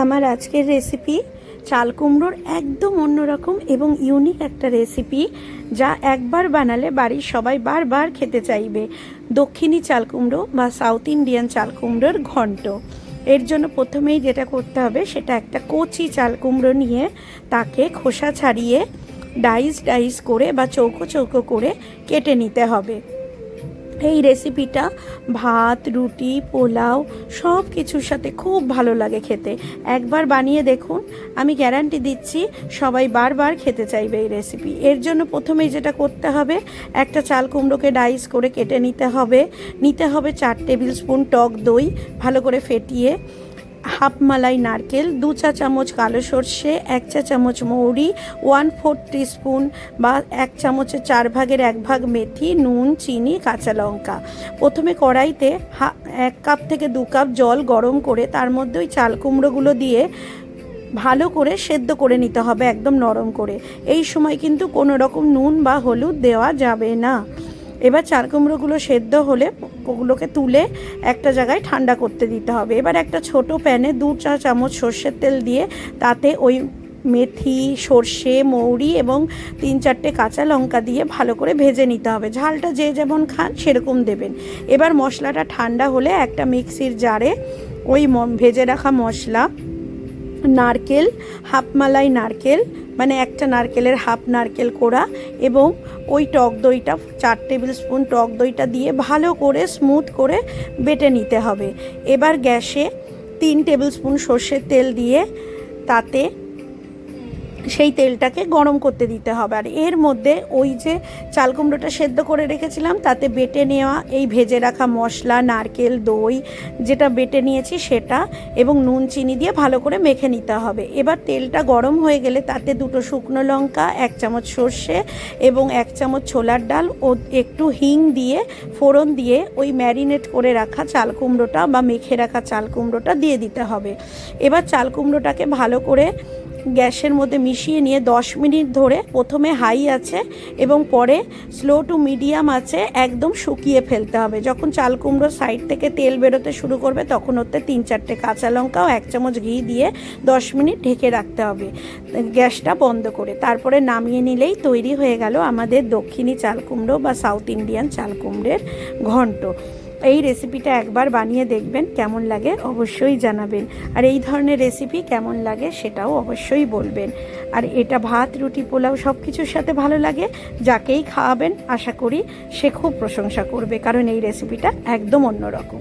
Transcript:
আমার আজকের রেসিপি চাল কুমড়োর একদম অন্যরকম এবং ইউনিক একটা রেসিপি, যা একবার বানালে বাড়ির সবাই বারবার খেতে চাইবে। দক্ষিণী চাল কুমড়ো বা সাউথ ইন্ডিয়ান চাল কুমড়োর ঘন্ট। এর জন্য প্রথমেই যেটা করতে হবে সেটা একটা কচি চাল কুমড়ো নিয়ে তাকে খোসা ছাড়িয়ে ডাইস করে বা চৌকো চৌকো করে কেটে নিতে হবে। এই রেসিপিটা ভাত, রুটি, পোলাও সব কিছুর সাথে খুব ভালো লাগে খেতে। একবার বানিয়ে দেখুন, আমি গ্যারান্টি দিচ্ছি সবাই বারবার খেতে চাইবে এই রেসিপি। এর জন্য প্রথমেই যেটা করতে হবে, একটা চাল কুমড়োকে ডাইস করে কেটে নিতে হবে 4 টেবিল স্পুন টক দই ভালো করে ফেটিয়ে, হাফ মালাই নারকেল, 2 চা চামচ কালো সর্ষে, 1 চা চামচ মৌরি, 1/4 টিস্পুন বা 1 চামচের 4 ভাগের 1 ভাগ মেথি, নুন, চিনি, কাঁচা লঙ্কা। প্রথমে কড়াইতে 1 কাপ থেকে 2 কাপ জল গরম করে তার মধ্যে ওই চাল কুমড়োগুলো দিয়ে ভালো করে সেদ্ধ করে নিতে হবে, একদম নরম করে। এই সময় কিন্তু কোনো রকম নুন বা হলুদ দেওয়া যাবে না। এবার চাল কুমড়োগুলো সেদ্ধ হলে ওগুলোকে তুলে একটা জায়গায় ঠান্ডা করতে দিতে হবে। এবার একটা ছোট প্যানে 2 চা চামচ সর্ষের তেল দিয়ে তাতে ওই মেথি, সর্ষে, মৌরি এবং 3-4টে কাঁচা লঙ্কা দিয়ে ভালো করে ভেজে নিতে হবে। ঝালটা যে যেমন খান সেরকম দেবেন। এবার মশলাটা ঠান্ডা হলে একটা মিক্সির জারে ওই ভেজে রাখা মশলা, নারকেল, হাফ মালাই নারকেল মানে একটা নারকেলের হাফ নারকেল কোড়া এবং ওই টক দইটা 4 টেবিল স্পুন টক দইটা দিয়ে ভালো করে স্মুথ করে বেটে নিতে হবে। এবার গ্যাসে 3 টেবিল স্পুন সর্ষের তেল দিয়ে তাতে সেই তেলটাকে গরম করতে দিতে হবে। আর এর মধ্যে ওই যে চাল কুমড়োটা সেদ্ধ করে রেখেছিলাম তাতে বেটে নেওয়া এই ভেজে রাখা মশলা, নারকেল, দই যেটা বেটে নিয়েছি সেটা এবং নুন চিনি দিয়ে ভালো করে মেখে নিতে হবে। এবার তেলটা গরম হয়ে গেলে তাতে 2টো শুকনো লঙ্কা, 1 চামচ সর্ষে এবং 1 চামচ ছোলার ডাল ও একটু হিং দিয়ে ফোড়ন দিয়ে ওই ম্যারিনেট করে রাখা চাল কুমড়োটা বা মেখে রাখা চাল কুমড়োটা দিয়ে দিতে হবে। এবার চাল কুমড়োটাকে ভালো করে গ্যাসের মধ্যে মিশিয়ে নিয়ে 10 মিনিট ধরে প্রথমে হাই আছে এবং পরে স্লো টু মিডিয়াম আছে একদম শুকিয়ে ফেলতে হবে। যখন চাল কুমড়োর সাইড থেকে তেল বেরোতে শুরু করবে তখন ওতে 3-4টে কাঁচা লঙ্কা ও 1 চামচ ঘি দিয়ে 10 মিনিট ঢেকে রাখতে হবে গ্যাসটা বন্ধ করে। তারপরে নামিয়ে নিলেই তৈরি হয়ে গেল আমাদের দক্ষিণী চাল কুমড়ো বা সাউথ ইন্ডিয়ান চাল কুমড়োর ঘন্ট। এই রেসিপিটা একবার বানিয়ে দেখবেন, কেমন লাগে অবশ্যই জানাবেন। আর এই ধরনের রেসিপি কেমন লাগে সেটাও অবশ্যই বলবেন। আর এটা ভাত, রুটি, পোলাও সব কিছুর সাথে ভালো লাগে। যাকেই খাওয়াবেন আশা করি সে খুব প্রশংসা করবে, কারণ এই রেসিপিটা একদম অন্যরকম।